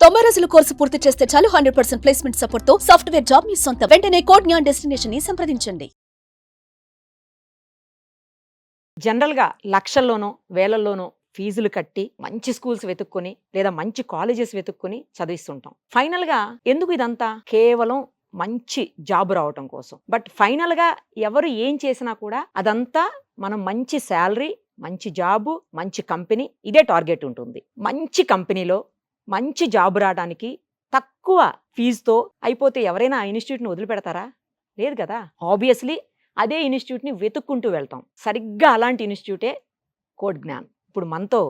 90 రోజుల కోర్సు పూర్తి చేస్తే చాలు 100% ప్లేస్మెంట్ సపోర్ట్ తో సాఫ్ట్వేర్ జాబ్ మీ సొంతం. వెంటనే కోడ్ జ్ఞాన్ డెస్టినేషన్ ని సంప్రదించండి. జనరల్‌గా లక్షల్లోనో, వేలల్లోనో ఫీజులు కట్టి మంచి స్కూల్స్ వెతుక్కొని లేదా మంచి కాలేజెస్ వెతుక్కొని చదివిస్తుంటాం. ఫైనల్‌గా ఎందుకు ఇదంతా? కేవలం మంచి జాబ్ రావటం కోసం. బట్ ఫైనల్‌గా ఎవరు ఏం చేసినా కూడా అదంతా మనం మంచి సాలరీ, మంచి జాబు, మంచి కంపెనీ ఇదే టార్గెట్ ఉంటుంది. మంచి కంపెనీలో మంచి జాబ్ రావడానికి తక్కువ ఫీజుతో అయిపోతే ఎవరైనా ఆ ఇన్‌స్టిట్యూట్‌ని వదిలిపెడతారా? లేదు కదా! ఆబ్వియస్‌లీ అదే ఇన్‌స్టిట్యూట్‌ని వెతుక్కుంటూ వెళ్తాం. సరిగ్గా అలాంటి ఇన్‌స్టిట్యూటే కోడ్ జ్ఞాన్. ఇప్పుడు మనతో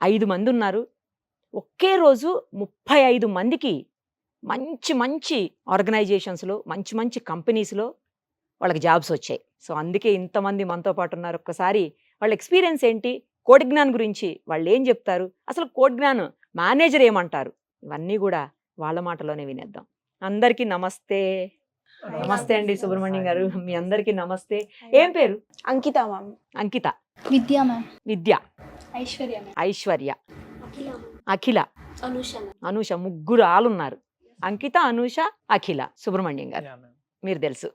5 మంది ఉన్నారు. ఒకే రోజు 35 మందికి మంచి మంచి ఆర్గనైజేషన్స్‌లో, మంచి మంచి కంపెనీస్‌లో వాళ్ళకి జాబ్స్ వచ్చాయి. సో, అందుకే ఇంతమంది మనతో పాటు ఉన్నారు. ఒక్కసారి వాళ్ళ ఎక్స్‌పీరియన్స్ ఏంటి? కోడ్ జ్ఞాన్ గురించి వాళ్ళేం చెప్తారు? అసలు కోడ్ జ్ఞాన్ మేనేజర్ ఏమంటారు? ఇవన్నీ కూడా వాళ్ళ మాటలోనే వినేద్దాం. అందరికీ నమస్తే. నమస్తే అండి సుబ్రహ్మణ్యం గారు. మీ అందరికీ నమస్తే. ఏం పేరు? అంకిత మ్యామ్. అంకిత, విద్యా మ్యామ్. విద్య, ఐశ్వర్య మ్యామ్. ఐశ్వర్య, అఖిల, అఖిల, అనూష మ్యామ్. అనూష. ముగ్గురు ఆలున్నారు. అంకిత, అనూష, అఖిల. సుబ్రహ్మణ్యం గారు మీరు తెలుసు.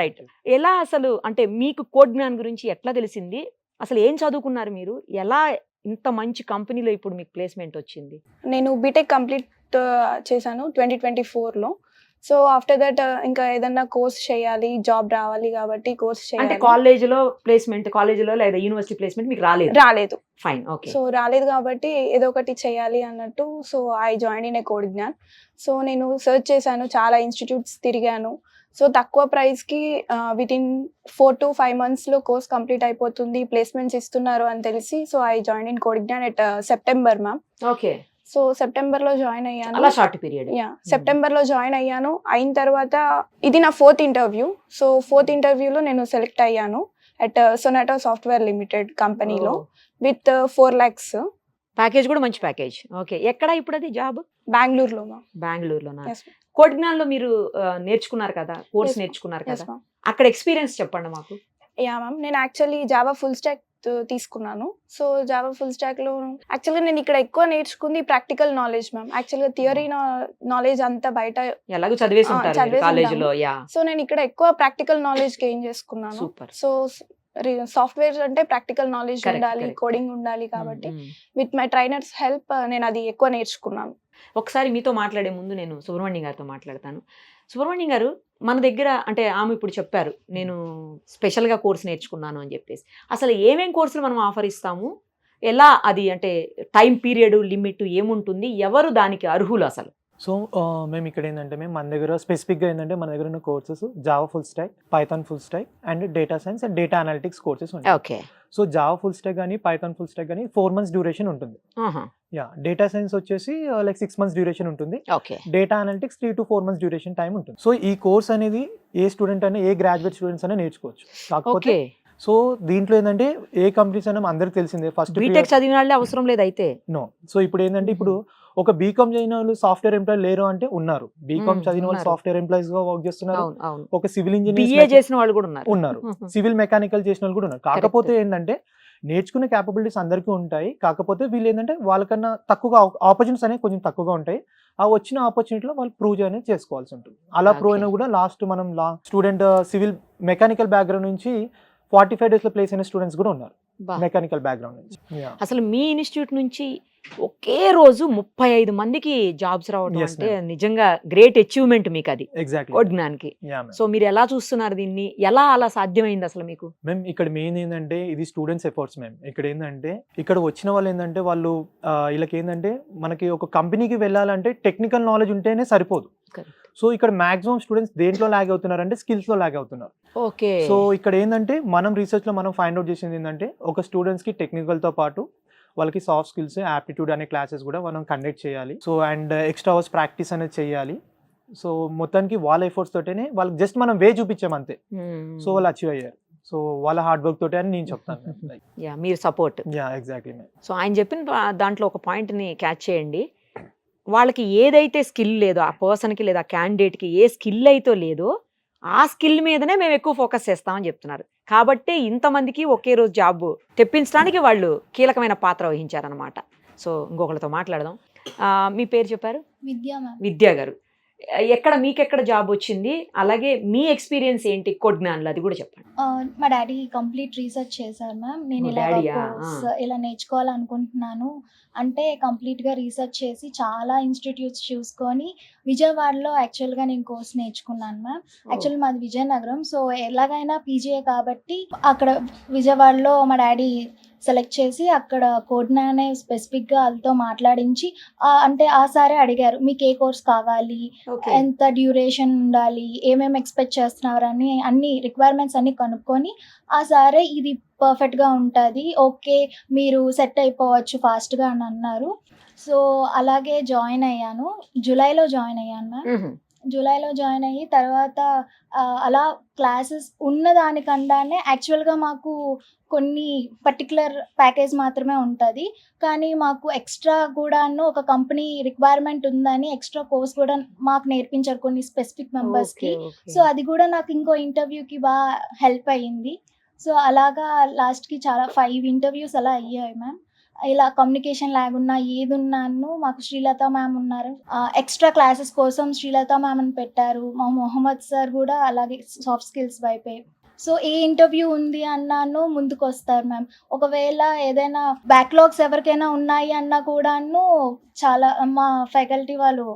రైట్. ఎలా అసలు అంటే మీకు కోడ్ జ్ఞాన్ గురించి ఎట్లా తెలిసింది? అసలు ఏం చదువుకున్నారు మీరు? ఎలా ఇంత మంచి కంపెనీలో ఇప్పుడు మీకు ప్లేస్మెంట్ వచ్చింది? నేను బీటెక్ కంప్లీట్ చేశాను 2024లో. సో ఆఫ్టర్ దట్ ఇంకా ఏదన్నా కోర్స్ చేయాలి, జాబ్ రావాలి కాబట్టి కోర్స్ అంటే చేయాలి. కాలేజీలో ప్లేస్మెంట్, కాలేజీలో లేదా యూనివర్సిటీ ప్లేస్మెంట్ మీకు రాలేదు? రాలేదు. Fine, okay. సో రాలేదు కాబట్టి ఏదో ఒకటి చేయాలి అన్నట్టు so I join in a code Gyan. So నేను సర్చ్ చేశాను, చాలా ఇన్స్టిట్యూట్స్ తిరిగాను. సో తక్కువ ప్రైస్కి వితిన్ 4 to 5 monthsలో కోర్స్ కంప్లీట్ అయిపోతుంది, ప్లేస్మెంట్స్ ఇస్తున్నారు అని తెలిసి so I join in code Gyan at September ma'am. Okay. So సెప్టెంబర్లో జాయిన్ అయ్యాను. అలా షార్ట్ పీరియడ్. యా, సెప్టెంబర్లో జాయిన్ అయ్యాను. అయిన తర్వాత ఇది నా 4th ఇంటర్వ్యూ. సో 4th ఇంటర్వ్యూలో నేను సెలెక్ట్ అయ్యాను అట్ సొనాటో సాఫ్ట్వేర్ లిమిటెడ్ కంపెనీలో విత్ 4 lakhs. ప్యాకేజ్ కూడా మంచి ప్యాకేజ్. ఓకే. ఎక్కడ ఇప్పుడు అది జాబ్? బెంగళూరులో మ్యామ్. బెంగళూరులోనా? Yes ma'am. కోడ్ జ్ఞాన్లో మీరు నేర్చుకున్నారు కదా, కోర్స్ Yes, ma'am. నేర్చుకున్నారు ఎస్ కదా, మ్యామ్. అక్కడ ఎక్స్పీరియన్స్ చెప్పండి మాకు. యా మ్యామ్, నేను యాక్చువల్లీ జావా ఫుల్ స్టాక్ తీసుకున్నాను. సో జావా ఫుల్ స్టాక్లో యాక్చువల్గా నేను ఇక్కడ ఎక్కువ నేర్చుకుంది ప్రాక్టికల్ నాలెడ్జ్ మ్యామ్. యాక్చువల్గా థియరీ నాలెడ్జ్ అంతా బయట ఎలాగో చదివేసి ఉంటారు చదివేసి కాలేజీలో. యా, సో నేను ఇక్కడ ఎక్కువ ప్రాక్టికల్ నాలెడ్జ్ గెయిన్ చేసుకున్నాను. సూపర్. సో సాఫ్ట్వేర్ అంటే ప్రాక్టికల్ నాలెడ్జ్ Correct, ఉండాలి, correct. కోడింగ్ ఉండాలి కాబట్టి విత్ మై ట్రైనర్స్ హెల్ప్ నేను అది ఎక్కువ నేర్చుకున్నాను. ఒకసారి మీతో మాట్లాడే ముందు నేను సుబ్రహ్మణ్యం గారితో మాట్లాడతాను. సుబ్రహ్మణ్యం గారు, మన దగ్గర అంటే ఆమె ఇప్పుడు చెప్పారు నేను స్పెషల్గా కోర్స్ నేర్చుకున్నాను అని చెప్పేసి. అసలు ఏమేం కోర్సులు మనం ఆఫర్ ఇస్తాము, ఎలా అది అంటే టైం పీరియడ్ లిమిట్ ఏముంటుంది, ఎవరు దానికి అర్హులు అసలు? సో మేము ఇక్కడ ఏంటంటే మన దగ్గర స్పెసిఫిక్గా ఏంటంటే మన దగ్గర ఉన్న courses Java full stack, Python full stack and data science and data analytics courses ఉంటాయి. Okay. So Java full stack కానీ పైథాన్ ఫుల్ స్టాక్ కానీ 4 months డ్యూరేషన్ ఉంటుంది. యా, డేటా సైన్స్ వచ్చేసి లైక్ 6 months డ్యూరేషన్ ఉంటుంది. Okay. Data analytics 3 to 4 months duration time ఉంటుంది. So ఈ course అనేది ఏ స్టూడెంట్ అయినా, ఏ గ్రాడ్యుయేట్ స్టూడెంట్స్ అయినా నేర్చుకోవచ్చు. కాకపోతే ఓకే. సో దీంట్లో ఏంటంటే ఏ కంపెనీస్ అయినా అందరికి తెలిసిందే ఫస్ట్ బీటెక్ చదివిన వాళ్ళే అవసరం లేదు అయితే. నో. సో ఇప్పుడు ఏంటంటే ఇప్పుడు ఒక బీకామ్ చదివిన వాళ్ళు సాఫ్ట్వేర్ ఎంప్లాయ్ లేరు అంటే ఉన్నారు. బీకామ్ చదివిన వాళ్ళు ఉన్నారు. సాఫ్ట్వేర్ ఎంప్లాయీస్ గా వర్క్ చేస్తున్నారు. అవును, అవును. ఒక సివిల్ బిఏ ఇంజనీర్ చేసిన వాళ్ళు కూడా ఉన్నారు. ఉన్నారు. సివిల్ మెకానికల్ చేసిన వాళ్ళు కూడా ఉన్నారు. కాకపోతే ఏంటంటే నేర్చుకునే క్యాపబిలిటీస్ అందరికీ ఉంటాయి. కాకపోతే వీళ్ళు ఏంటంటే వాళ్ళకన్నా తక్కువగా ఆపర్చునిటీస్ అనేవి కొంచెం తక్కువగా ఉంటాయి. ఆ వచ్చిన ఆపర్చునిటీలో వాళ్ళు ప్రూవ్ అనేది చేసుకోవాల్సి ఉంటుంది. అలా ప్రూవ్ అయినా కూడా లాస్ట్ మనం స్టూడెంట్ సివిల్ మెకానికల్ బ్యాక్గ్రౌండ్ నుంచి 45 days లో ప్లేస్ అయిన స్టూడెంట్స్ కూడా ఉన్నారు బా. మెకానికల్ బ్యాక్గ్రౌండ్ నుంచి. అసలు మీ ఇన్స్టిట్యూట్ నుంచి ఒకే రోజు 35 మందికి జాబ్స్ రావడం Yes, అంటే ma'am. నిజంగా గ్రేట్ అచీవ్మెంట్ మీకు అది ఎగ్జాక్ట్లీ. కోడ్ జ్ఞాన్కి. సో మీరు ఎలా చూస్తున్నారు దీన్ని, ఎలా అలా సాధ్యమైంది అసలు మీకు? మేము ఇక్కడ మెయిన్ ఏంటంటే ఇది స్టూడెంట్స్ ఎఫర్ట్స్. మేము ఇక్కడ ఏంటంటే ఇక్కడ వచ్చిన వాళ్ళు ఏంటంటే వాళ్ళు వీళ్ళకి ఏంటంటే మనకి ఒక కంపెనీకి వెళ్ళాలంటే టెక్నికల్ నాలెడ్జ్ ఉంటేనే సరిపోదు. Correct. సో ఇక్కడ మాక్సిమం స్టూడెంట్స్ దేంట్లో లాగ్ అవుతున్నారు అంటే స్కిల్స్ లో లాగ్ అవుతున్నారు. ఓకే. సో ఇక్కడ ఏంటంటే మనం రీసెర్చ్ లో మనం ఫైండ్ అవుట్ చేసింది ఏంటంటే ఒక స్టూడెంట్స్ కి టెక్నికల్ తో పాటు వాళ్ళకి సాఫ్ట్ స్కిల్స్, యాప్టిట్యూడ్ అనే క్లాసెస్ కూడా మనం కండక్ట్ చేయాలి. So and extra hours practice అనేది చేయాలి. సో మొత్తానికి వాళ్ళ ఎఫర్ట్స్ తోటనే వాళ్ళకి జస్ట్ మనం వే చూపించాం అంతే. సో వాళ్ళు అచీవ్ అయ్యారు. సో వాళ్ళ హార్డ్ వర్క్ తోటే అని నేను చెప్తాను. యా, మీరు సపోర్ట్. Yeah, exactly. సో ఆయన చెప్పిన దాంట్లో ఒక పాయింట్ని క్యాచ్ చేయండి. వాళ్ళకి ఏదైతే స్కిల్ లేదో ఆ పర్సన్కి లేదా క్యాండిడేట్కి ఏ స్కిల్ అయితే లేదో ఆ స్కిల్ మీదనే మేము ఎక్కువ ఫోకస్ చేస్తామని చెప్తున్నారు. కాబట్టి ఇంతమందికి ఒకే రోజు జాబ్ తెప్పించడానికి వాళ్ళు కీలకమైన పాత్ర వహించారనమాట. సో ఇంకొకరితో మాట్లాడదాం. మీ పేరు చెప్పారు? విద్యా మ్యామ్. విద్యా గారు. మీకెక్కడ జాబ్ వచ్చింది, అలాగే మీ ఎక్స్పీరియన్స్ ఏంటి కోడ్జ్ఞాన్లో, అది కూడా చెప్పండి. మా డాడీ కంప్లీట్ రీసెర్చ్ చేశారు మ్యామ్. నేను ఓ, ఇలా డాడీయా? కోర్స్ ఇలా నేర్చుకోవాలనుకుంటున్నాను అంటే కంప్లీట్గా రీసెర్చ్ చేసి చాలా ఇన్స్టిట్యూట్స్ చూసుకొని విజయవాడలో యాక్చువల్గా నేను కోర్స్ నేర్చుకున్నాను మ్యామ్. యాక్చువల్లీ మాది విజయనగరం, సో ఎలాగైనా పీజీఏ కాబట్టి అక్కడ విజయవాడలో మా డాడీ సెలెక్ట్ చేసి అక్కడ కోడ్జ్ఞానే స్పెసిఫిక్గా వాళ్ళతో మాట్లాడించి అంటే ఆ సారే అడిగారు మీకు ఏ కోర్స్ కావాలి, Okay. ఎంత డ్యూరేషన్ ఉండాలి, ఏమేమి ఎక్స్పెక్ట్ చేస్తున్నారని అన్ని రిక్వైర్మెంట్స్ అన్ని కనుక్కొని ఆ సారే ఇది పర్ఫెక్ట్గా ఉంటుంది, ఓకే మీరు సెట్ అయిపోవచ్చు ఫాస్ట్గా అని అన్నారు. సో అలాగే జాయిన్ అయ్యాను. జూలైలో జాయిన్ అయ్యాను మ్యామ్. మ్మ్. జూలైలో జాయిన్ అయ్యి తర్వాత అలా క్లాసెస్ ఉన్నదానికండానే యాక్చువల్గా మాకు కొన్ని పర్టికులర్ ప్యాకేజ్ మాత్రమే ఉంటుంది, కానీ మాకు ఎక్స్ట్రా కూడాను ఒక కంపెనీ రిక్వైర్మెంట్ ఉందని ఎక్స్ట్రా కోర్స్ కూడా మాకు నేర్పించారు కొన్ని స్పెసిఫిక్ మెంబర్స్కి. Okay, okay. సో అది కూడా నాకు ఇంకో ఇంటర్వ్యూకి బాగా హెల్ప్ అయ్యింది. సో అలాగా లాస్ట్కి చాలా 5 ఇంటర్వ్యూస్ అలా అయ్యాయి మ్యామ్. ఇలా కమ్యూనికేషన్ ల్యాగ్ ఉన్నా ఏది ఉన్నాను మాకు శ్రీలత మ్యామ్ ఉన్నారు. ఎక్స్ట్రా క్లాసెస్ కోసం శ్రీలత మ్యామ్ అని పెట్టారు. మా మొహమ్మద్ సార్ కూడా అలాగే సాఫ్ట్ స్కిల్స్ వైపే. సో ఏ ఇంటర్వ్యూ ఉంది అన్నాను ముందుకు వస్తారు మ్యామ్. ఒకవేళ ఏదైనా బ్యాక్లాగ్స్ ఎవరికైనా ఉన్నాయి అన్నా కూడాను చాలా మా ఫ్యాకల్టీ వాళ్ళు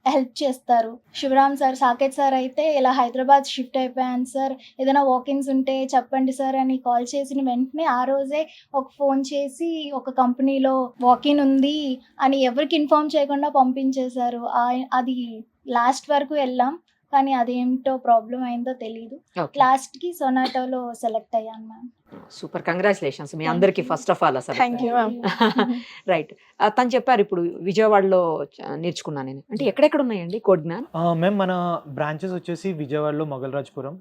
హెల్ప్ చేస్తారు. శివరామ్ సార్, సాకేత్ సార్ అయితే ఇలా హైదరాబాద్ షిఫ్ట్ అయిపోయాను సార్, ఏదైనా వాకిన్స్ ఉంటే చెప్పండి సార్ అని కాల్ చేసిన వెంటనే ఆ రోజే ఒక ఫోన్ చేసి ఒక కంపెనీలో వాకిన్ ఉంది అని ఎవరికి ఇన్ఫార్మ్ చేయకుండా పంపించేశారు. అది లాస్ట్ వరకు వెళ్ళాం, కానీ అదేంటో ప్రాబ్లం అయిందో తెలీదు. Okay. లాస్ట్కి సొనాటోలో సెలెక్ట్ అయ్యాను మ్యామ్. సూపర్, కంగ్రాచులేషన్స్ మీ అందరికి ఫస్ట్ ఆఫ్ ఆల్ అసలు. Thank you ma'am. రైట్. తను చెప్పారు ఇప్పుడు విజయవాడలో నేర్చుకున్నాను నేను అంటే. ఎక్కడెక్కడ ఉన్నాయండి కోడ్జ్ఞాన్? మేము మన బ్రాంచెస్ వచ్చేసి విజయవాడలో మొగల్రాజ్పురం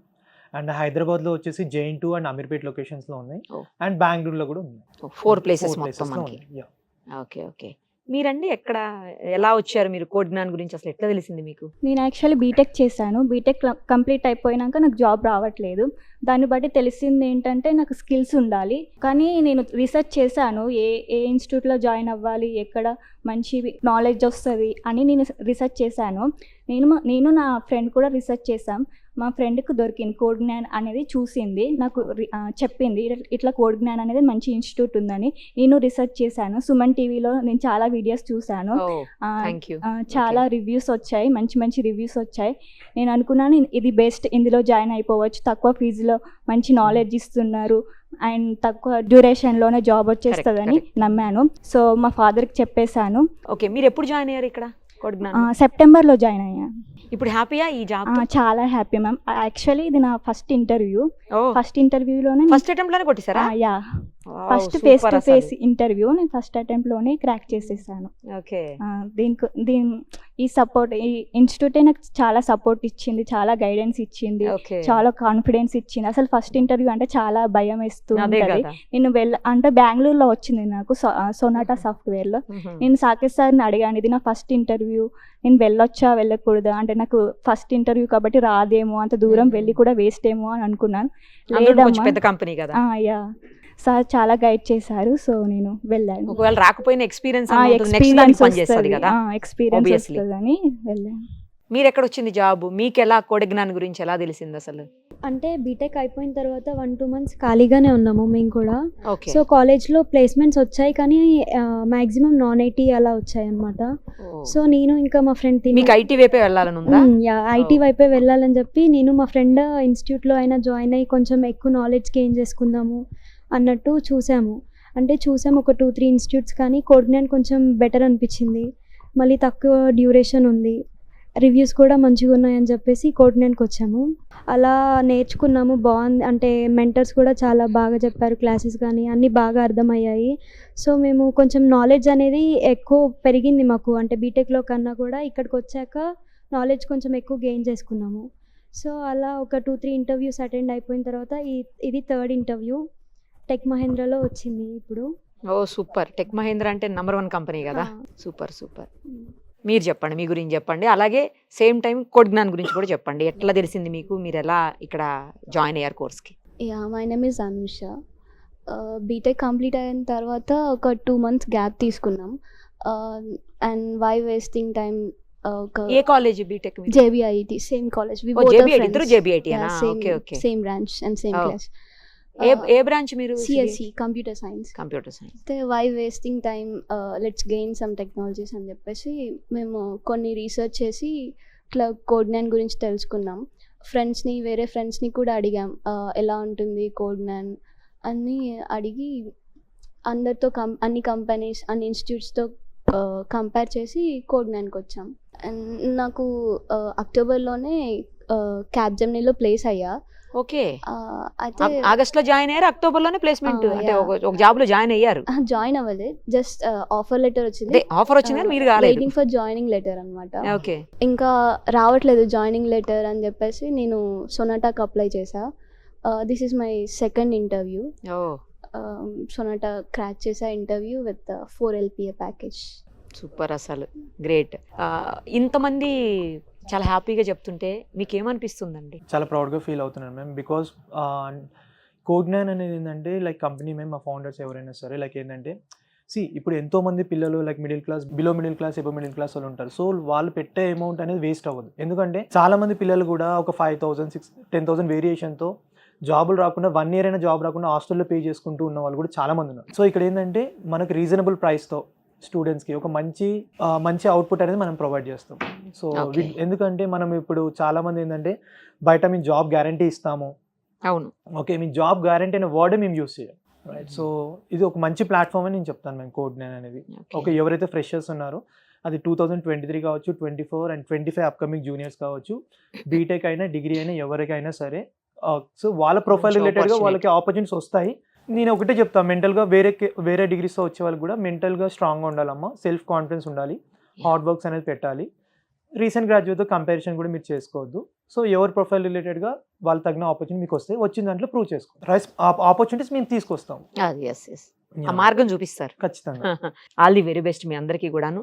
అండ్ హైదరాబాద్లో వచ్చేసి జైన్2 అండ్ అమీర్పేట్ లొకేషన్స్లో ఉన్నాయి Oh. అండ్ బెంగళూరులో కూడా ఉన్నాయి. 4 ప్లేసెస్ 4 మొత్తం places లో మనకి. ఉన్నాయి. Yeah. Okay okay. మీరండి ఎక్కడ, ఎలా వచ్చారు మీరు కోడ్జ్ఞాన్ గురించి, అసలు ఎట్లా తెలిసింది మీకు? నేను యాక్చువల్లీ బీటెక్ చేశాను. బీటెక్ కంప్లీట్ అయిపోయినాక నాకు జాబ్ రావట్లేదు. దాన్ని బట్టి తెలిసింది ఏంటంటే నాకు స్కిల్స్ ఉండాలి. కానీ నేను రీసెర్చ్ చేశాను ఏ ఏ ఇన్స్టిట్యూట్లో జాయిన్ అవ్వాలి, ఎక్కడ మంచి నాలెడ్జ్ వస్తుంది అని నేను రీసెర్చ్ చేశాను. నేను నా ఫ్రెండ్ కూడా రీసెర్చ్ చేశాం. మా ఫ్రెండ్కి దొరికింది కోడ్జ్ఞాన్ అనేది, చూసింది నాకు చెప్పింది ఇట్లా కోడ్జ్ఞాన్ అనేది మంచి ఇన్స్టిట్యూట్ ఉందని. నేను రీసెర్చ్ చేశాను. సుమన్ టీవీలో నేను చాలా వీడియోస్ చూశాను. Thank you. చాలా రివ్యూస్ వచ్చాయి, మంచి మంచి రివ్యూస్ వచ్చాయి. నేను అనుకున్నాను ఇది బెస్ట్, ఇందులో జాయిన్ అయిపోవచ్చు, తక్కువ ఫీజులో మంచి నాలెడ్జ్ ఇస్తున్నారు అండ్ తక్కువ డ్యూరేషన్లోనే జాబ్ వచ్చేస్తుందని నమ్మాను. సో మా ఫాదర్కి చెప్పేశాను. ఓకే, మీరు ఎప్పుడు జాయిన్ అయ్యారు ఇక్కడ కోడ్జ్ఞాన్? సెప్టెంబర్లో జాయిన్ అయ్యాను. ఇప్పుడు హ్యాపీయా ఈ జాబ్? చాలా హ్యాపీ మ్యామ్. యాక్చువల్లీ ఇది నా ఫస్ట్ ఇంటర్వ్యూ. ఫస్ట్ ఇంటర్వ్యూలోనే ఫస్ట్ అటెంప్ట్ లోనే కొట్టేశారా? Yeah, first face to face interview నేను ఫస్ట్ అటెంప్ట్లోనే క్రాక్ చేసేసాను. ఓకే. దీని ఈ సపోర్ట్, ఈ ఇన్స్టిట్యూటే నాకు చాలా సపోర్ట్ ఇచ్చింది, చాలా గైడెన్స్ ఇచ్చింది, ఓకే. చాలా కాన్ఫిడెన్స్ ఇచ్చింది. అసలు ఫస్ట్ ఇంటర్వ్యూ అంటే చాలా భయం వేస్తూ అదే ఉంటుంది. కదా. నేను అంటే బెంగళూరులో వచ్చింది నాకు సొనాటా సాఫ్ట్వేర్లో. మ్మ్. నేను సాకేత్ సార్ని అడిగాను ఇది నా ఫస్ట్ ఇంటర్వ్యూ, నేను వెళ్ళొచ్చా వెళ్ళకూడదా అంటే, నాకు ఫస్ట్ ఇంటర్వ్యూ కాబట్టి రాదేమో, అంత దూరం వెళ్ళి కూడా వేస్ట్ ఏమో అని అనుకున్నాను. అందులో కొంచెం లేదమ్మా, పెద్ద కంపెనీ కదా. యా, సార్ చాలా గైడ్ చేశారు. సో నేను వెళ్ళాను. ఒకవేళ రాకపోయిన ఎక్స్పీరియన్స్ నెక్స్ట్ దానికి పని చేస్తుంది కదా. Experience Obviously. వస్తుందని వెళ్ళాను. మీరు ఎక్కడ వచ్చింది జాబ్, మీకు ఎలా కోడ్జ్ఞాన్ గురించి ఎలా తెలిసింది అసలు? అంటే బీటెక్ అయిపోయిన తర్వాత 1-2 months ఖాళీగానే ఉన్నాము మేము కూడా. ఓకే. సో కాలేజ్లో ప్లేస్మెంట్స్ వచ్చాయి, కానీ మ్యాక్సిమం నాన్ ఐటీ అలా వచ్చాయి అనమాట. సో నేను ఇంకా మా ఫ్రెండ్ మీకు ఐటీ వైపే వెళ్ళాలని ఉందా? ఐటీ వైపే వెళ్ళాలని చెప్పి నేను మా ఫ్రెండ్ ఇన్స్టిట్యూట్లో అయినా జాయిన్ అయ్యి కొంచెం ఎక్కువ నాలెడ్జ్ గెయిన్ చేసుకుందాము అన్నట్టు చూసాము. ఒక 2-3 ఇన్స్టిట్యూట్స్, కానీ కోడ్జ్ఞాన్ కొంచెం బెటర్ అనిపించింది. మళ్ళీ తక్కువ డ్యూరేషన్ ఉంది, రివ్యూస్ కూడా మంచిగా ఉన్నాయని చెప్పేసి కోడ్జ్ఞాన్కి వచ్చాము. అలా నేర్చుకున్నాము, బాగుంది. అంటే మెంటర్స్ కూడా చాలా బాగా చెప్పారు, క్లాసెస్ కానీ అన్నీ బాగా అర్థమయ్యాయి. సో మేము కొంచెం నాలెడ్జ్ అనేది ఎక్కువ పెరిగింది మాకు. అంటే బీటెక్లో కన్నా కూడా ఇక్కడికి వచ్చాక నాలెడ్జ్ కొంచెం ఎక్కువ గెయిన్ చేసుకున్నాము. సో అలా ఒక 2-3 ఇంటర్వ్యూస్ అటెండ్ అయిపోయిన తర్వాత ఇది 3rd ఇంటర్వ్యూ టెక్ మహేంద్రలో వచ్చింది ఇప్పుడు. ఓ సూపర్. టెక్ మహేంద్ర అంటే నంబర్ 1 కంపెనీ కదా. Super super. మీరు చెప్పండి, మీ గురించి చెప్పండి, అలాగే సేమ్ టైం కోడ్జ్ఞాన్ గురించి కూడా చెప్పండి. ఎట్లా తెలిసింది మీకు, మీరు ఎలా ఇక్కడ జాయిన్ అయ్యారు కోర్స్కి? Yeah, my name is Anusha. BTech complete అయిన తర్వాత ఒక 2 months గ్యాప్ తీసుకున్నాం. అండ్ వై వేస్టింగ్ టైం ఒక ఏ college BTech JBIT same college JBIT ఇద్దరు JBIT okay okay same branch and same Oh. Class ఏ బ్రాంచ్ మీరు CSC computer science. Computer science అయితే why wasting time let's gain some technologies అని చెప్పేసి మేము కొన్ని రీసెర్చ్ చేసి ఇట్లా కోడ్9 గురించి తెలుసుకున్నాం. వేరే ఫ్రెండ్స్ని కూడా అడిగాం ఎలా ఉంటుంది కోడ్9 అని అడిగి అందరితో అన్ని కంపెనీస్ అన్ని ఇన్స్టిట్యూట్స్తో కంపేర్ చేసి కోడ్9కి వచ్చాం. అండ్ నాకు అక్టోబర్లోనే క్యాప్జెమినీలో ప్లేస్ అయ్యా. ఓకే అయితే ఆగస్ట్ లో జాయిన్ అయ్యారు, అక్టోబర్ లోనే ప్లేస్మెంట్ అంటే yeah. ఒక జాబ్ లో జాయిన్ అయ్యారు. జాయిన్ అవ్వలేదు, జస్ట్ ఆఫర్ లెటర్ వచ్చింది. ఆఫర్ వచ్చింది కానీ మీరు కాలేదు. వెయిటింగ్ ఫర్ జాయినింగ్ లెటర్ అనమాట. ఓకే ఇంకా రావట్లేదు జాయినింగ్ లెటర్ అని చెప్పేసి నేను సొనాటాకి అప్లై చేసా. This is my second interview. ఓ సొనాటా క్రాక్ చేసా interview with 4 LPA package. Super, అసలు గ్రేట్. ఇంతమంది చాలా హ్యాపీగా చెప్తుంటే మీకు ఏమనిపిస్తుందండి? చాలా ప్రౌడ్గా ఫీల్ అవుతున్నాను మ్యామ్. బికాస్ కోడ్9 అనేది ఏంటంటే లైక్ కంపెనీ మేము మా ఫౌండర్స్ ఎవరైనా సరే లైక్ ఏంటంటే ఇప్పుడు ఎంతోమంది పిల్లలు like middle class, below middle class, above middle class వాళ్ళు ఉంటారు. సో వాళ్ళు పెట్టే అమౌంట్ అనేది వేస్ట్ అవ్వదు. ఎందుకంటే చాలా మంది పిల్లలు కూడా ఒక 5,000, 10,000 వేరియేషన్తో జాబులు రాకుండా 1 year అయినా జాబ్ రాకుండా హాస్టల్లో పే చేసుకుంటూ ఉన్న వాళ్ళు కూడా చాలా మంది ఉన్నారు. సో ఇక్కడ ఏంటంటే మనకు రీజనబుల్ ప్రైస్తో స్టూడెంట్స్కి ఒక మంచి అవుట్పుట్ అనేది మనం ప్రొవైడ్ చేస్తాం. So Okay. ఎందుకంటే మనం ఇప్పుడు చాలా మంది ఏంటంటే బయట మేము జాబ్ గ్యారంటీ ఇస్తాము, అవును, ఓకే మీ జాబ్ గ్యారంటీ అనే వర్డే మేము యూస్ చేయం, రైట్? సో ఇది ఒక మంచి ప్లాట్ఫామ్ అని నేను చెప్తాను మేము కోడ్9 అనేది. ఓకే ఎవరైతే ఫ్రెషర్స్ ఉన్నారో అది 2023 కావచ్చు, 24 and 25 అప్కమింగ్ జూనియర్స్ కావచ్చు, బీటెక్ అయినా డిగ్రీ అయినా ఎవరికైనా సరే సో వాళ్ళ ప్రొఫైల్ మంచి రిలేటెడ్గా opportunity. వాళ్ళకి ఆపర్చునిటీస్ వస్తాయి. నేను ఒకటే చెప్తాను, మెంటల్గా వేరే డిగ్రీస్తో వచ్చే వాళ్ళకి కూడా మెంటల్గా స్ట్రాంగ్గా ఉండాలమ్మా, సెల్ఫ్ కాన్ఫిడెన్స్ ఉండాలి, హార్డ్ వర్క్స్ అనేది పెట్టాలి. రీసెంట్ గ్రాడ్యుయేట్తో కంపారిజన్ కూడా మీరు చేసుకోవద్దు. సో ఎవరి ప్రొఫైల్ రిలేటెడ్గా వాళ్ళు తగిన ఆపర్చునిటీ మీకు వస్తే వచ్చిన దాంట్లో ప్రూవ్ చేసుకో రైస్ ఆపర్చునిటీస్ మేము తీసుకొస్తాం, ఎస్ ఆ మార్గం చూపిస్తారు. ఖచ్చితంగా. ఆల్ ది వెరీ బెస్ట్ మీ అందరికీ కూడాను.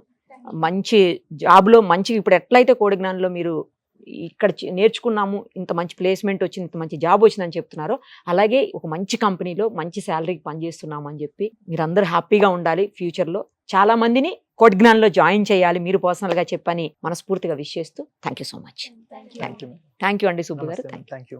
మంచి జాబ్లో మంచి ఇప్పుడు ఎట్లయితే కోడిజ్ఞానంలో మీరు ఇక్కడ నేర్చుకున్నాము, ఇంత మంచి ప్లేస్మెంట్ వచ్చింది, ఇంత మంచి జాబ్ వచ్చిందని చెప్తున్నారో అలాగే ఒక మంచి కంపెనీలో మంచి శాలరీకి పనిచేస్తున్నాము అని చెప్పి మీరందరూ హ్యాపీగా ఉండాలి. ఫ్యూచర్లో చాలా మందిని కోడిజ్ఞానంలో జాయిన్ చేయాలి మీరు పర్సనల్గా చెప్పని మనస్ఫూర్తిగా విష్ చేస్తూ thank you so much. Thank you అండి సుబ్బు గారు. Thank you.